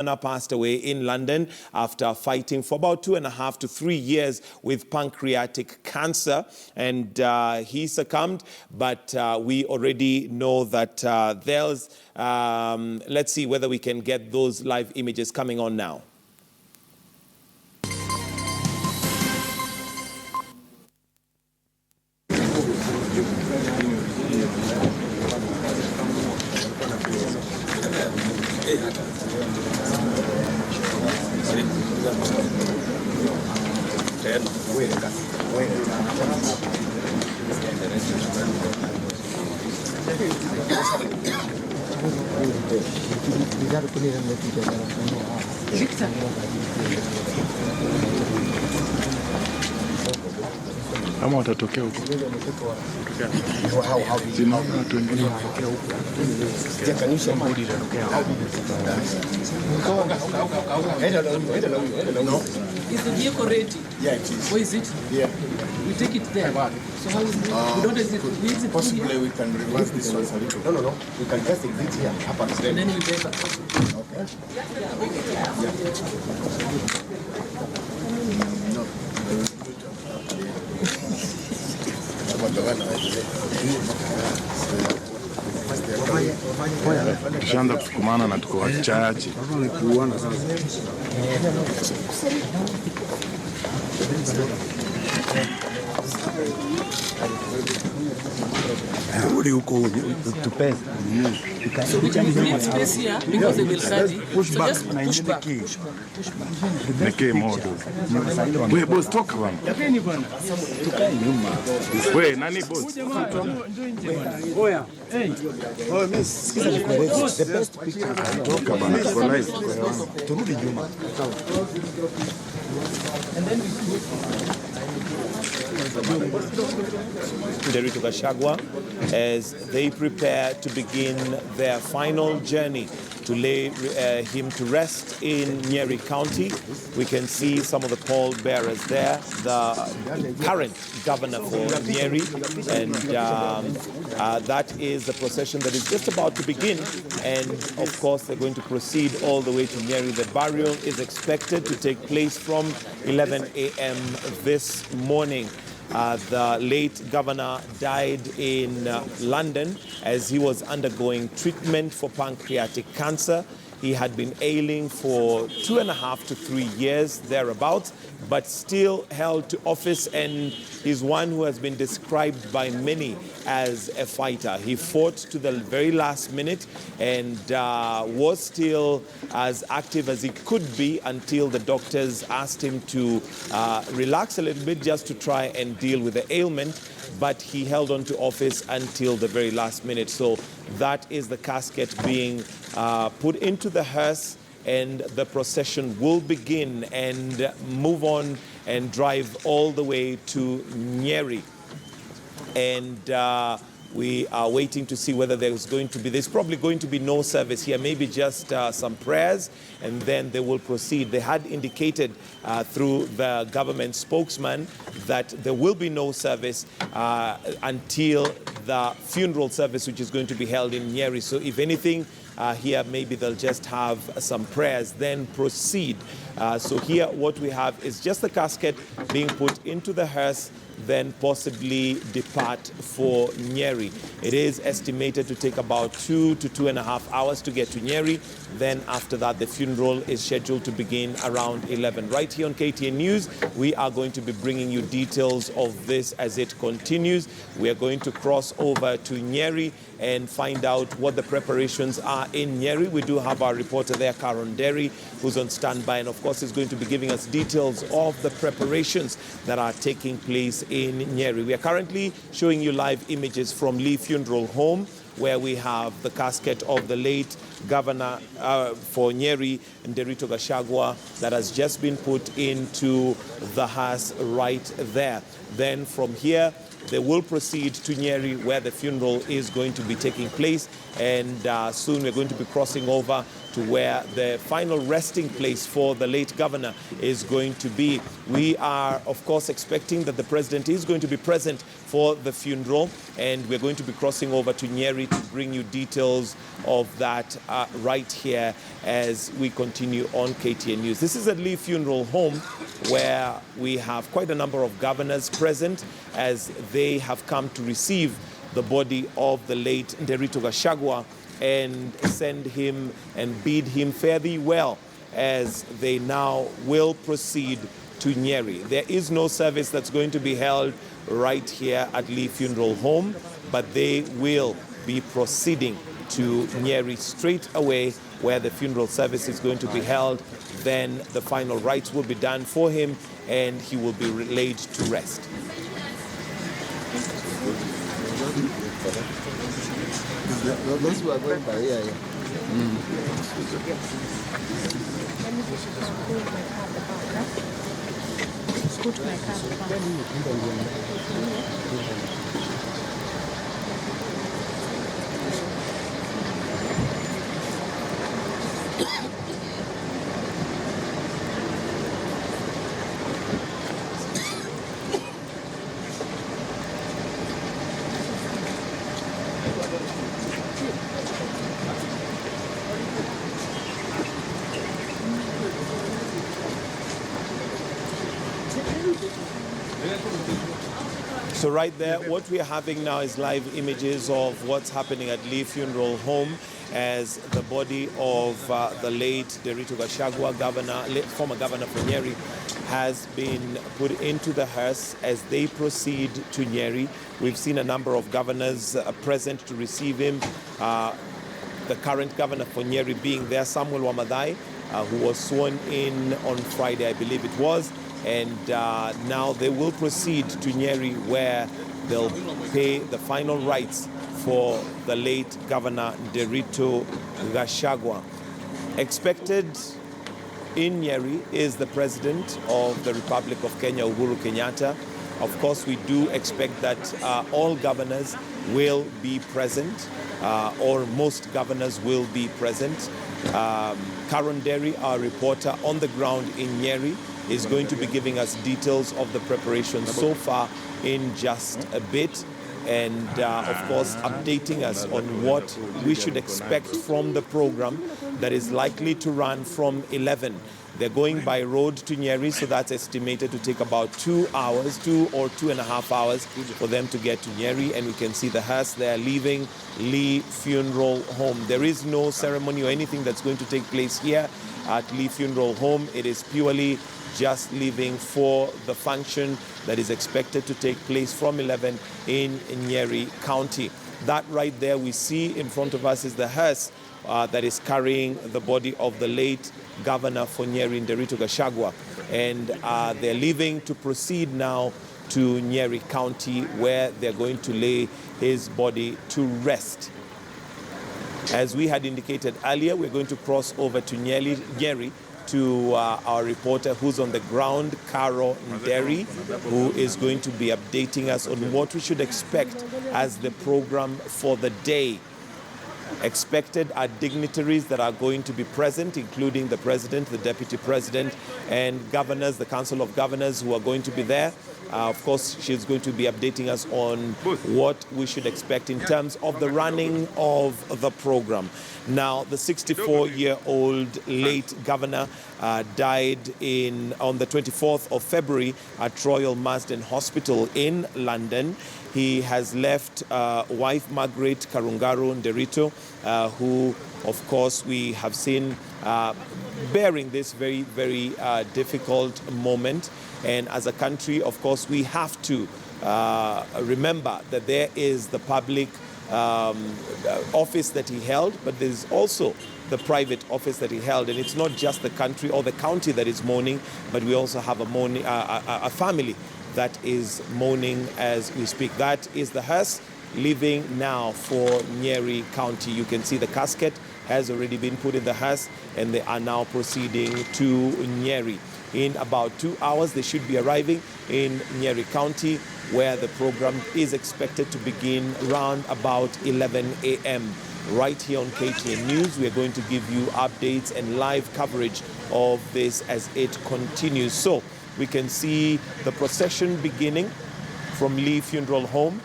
passed away in London after fighting for about 2.5 to 3 years with pancreatic cancer, and he succumbed. But we already know that there's, let's see whether we can get those live images coming on now. Ama watatokea huko. Zina watu wengine watatokea huko. Sijakanyusha mbodi itatokea huko. Is the vehicle ready? Yeah, it is. Where is it? Yeah. We take it there. So how is it? We don't exit. We exit Possibly here. we can reverse this one a little. No. We can just exit here. And then we take it. Okay. Tushaanza kusukumana na tuko wachache. Rudi huko tupeze. So we can create space here because they will carry. So just push back. Neke modo. Wewe boss toka bwana. Wewe nani boss? Oya. Hey. Oh miss, sikiza nikueleze. The best picture Toka bwana tuko live. turudi nyuma. And then Nderitu Gachagua, as they prepare to begin their final journey to lay him to rest in Nyeri County. We can see some of the pallbearers there, the current governor for Nyeri, and that is the procession that is just about to begin. And of course, they're going to proceed all the way to Nyeri. The burial is expected to take place from 11 a.m. this morning. The late governor died in London as he was undergoing treatment for pancreatic cancer. He had been ailing for 2.5 to 3 years, thereabouts, but still held to office, and is one who has been described by many as a fighter. He fought to the very last minute and was still as active as he could be until the doctors asked him to relax a little bit just to try and deal with the ailment. But he held on to office until the very last minute. So that is the casket being put into the hearse, and the procession will begin and move on and drive all the way to Nyeri. And we are waiting to see whether there's probably going to be no service here, maybe just some prayers, and then they will proceed. They had indicated through the government spokesman that there will be no service until the funeral service, which is going to be held in Nyeri. So if anything, here maybe they'll just have some prayers, then proceed. So here what we have is just the casket being put into the hearse, then possibly depart for Nyeri. It is estimated to take about 2 to 2.5 hours to get to Nyeri. Then after that, the funeral is scheduled to begin around 11. Right here on KTN News, we are going to be bringing you details of this as it continues. We are going to cross over to Nyeri and find out what the preparations are in Nyeri. We do have our reporter there, Nderitu, who's on standby, and of course is going to be giving us details of the preparations that are taking place in Nyeri. We are currently showing you live images from Lee Funeral Home, where we have the casket of the late governor for Nyeri, Nderitu Gachagua, that has just been put into the hearse right there. Then from here, they will proceed to Nyeri, where the funeral is going to be taking place, and soon we're going to be crossing over to to where the final resting place for the late governor is going to be. We are, of course, expecting that the president is going to be present for the funeral, and we're going to be crossing over to Nyeri to bring you details of that right here as we continue on KTN News. This is at Lee Funeral Home, where we have quite a number of governors present as they have come to receive the body of the late Nderitu Gachagua and send him and bid him fare thee well as they now will proceed to Nyeri. There is no service that's going to be held right here at Lee Funeral Home, but they will be proceeding to Nyeri straight away, where the funeral service is going to be held. Then the final rites will be done for him and he will be laid to rest. Those who are going by here, So right there, what we are having now is live images of what's happening at Lee Funeral Home as the body of the late Nderitu Gachagua, former governor for Nyeri, has been put into the hearse as they proceed to Nyeri. We've seen a number of governors present to receive him. The current governor for Nyeri being there, Samuel Wamadhai, who was sworn in on Friday, I believe it was. And now they will proceed to Nyeri, where they'll pay the final rites for the late Governor Nderitu Gachagua. Expected in Nyeri is the President of the Republic of Kenya, Uhuru Kenyatta. Of course, we do expect that all governors will be present, or most governors will be present. Karen Nderi, our reporter on the ground in Nyeri, is going to be giving us details of the preparations so far in just a bit, and of course updating us on what we should expect from the program that is likely to run from 11. They're going by road to Nyeri, so that's estimated to take about 2 hours, 2 or 2.5 hours for them to get to Nyeri, and we can see the hearse there leaving Lee Funeral Home. There is no ceremony or anything that's going to take place here at Lee Funeral Home. It is purely just leaving for the function that is expected to take place from 11 in Nyeri County. That right there we see in front of us is the hearse that is carrying the body of the late governor for Nyeri, Nderitu Gachagua. And they're leaving to proceed now to Nyeri County, where they're going to lay his body to rest. As we had indicated earlier, we're going to cross over to Nyeri to our reporter who's on the ground, Karen Nderi, who is going to be updating us on what we should expect as the program for the day. Expected are dignitaries that are going to be present, including the president, the deputy president, and governors, the council of governors who are going to be there. Of course, she's going to be updating us on what we should expect in terms of the running of the program. Now, the 64-year-old late governor died on the 24th of February at Royal Marsden Hospital in London. He has left wife Margaret Karungaru Nderitu, who, of course, we have seen bearing this very, very difficult moment. And as a country, of course, we have to remember that there is the public office that he held, but there's also the private office that he held. And it's not just the country or the county that is mourning, but we also have a family that is mourning as we speak. That is the hearse leaving now for Nyeri County. You can see the casket has already been put in the hearse, and they are now proceeding to Nyeri. In about 2 hours, they should be arriving in Nyeri County, where the program is expected to begin around about 11 a.m. Right here on KTN News, we are going to give you updates and live coverage of this as it continues. So we can see the procession beginning from Lee Funeral Home.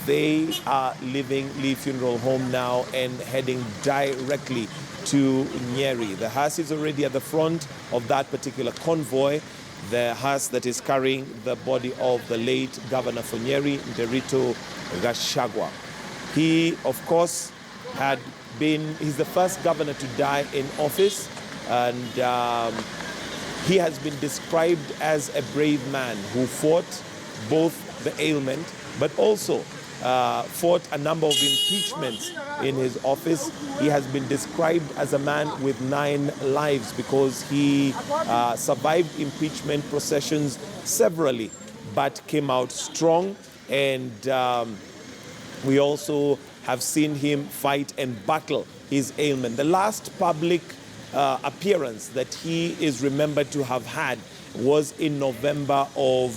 They are leaving Lee Funeral Home now and heading directly to Nyeri. The hearse is already at the front of that particular convoy, the hearse that is carrying the body of the late governor for Nyeri, Nderitu Gachagua. He, of course, he's the first governor to die in office, and he has been described as a brave man who fought both the ailment but also fought a number of impeachments in his office. He has been described as a man with 9 lives because he survived impeachment processions severally but came out strong, and we also have seen him fight and battle his ailment. The last public appearance that he is remembered to have had was in November of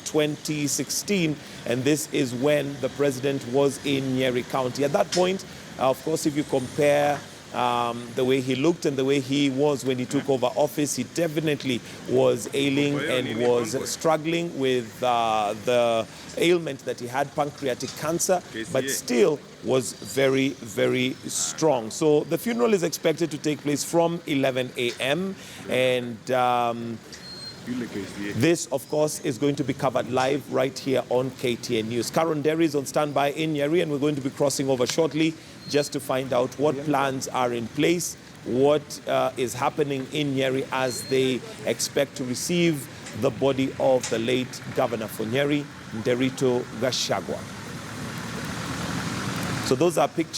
2016, and this is when the president was in Nyeri County. At that point, of course, if you compare the way he looked and the way he was when he took over office, he definitely was ailing and was struggling with the ailment that he had, pancreatic cancer, but still was very, very strong. So the funeral is expected to take place from 11 a.m. and this, of course, is going to be covered live right here on KTN News. Karen Nderi is on standby in Nyeri, and we're going to be crossing over shortly just to find out what plans are in place, what is happening in Nyeri as they expect to receive the body of the late governor for Nyeri, Nderitu Gachagua. So those are pictures.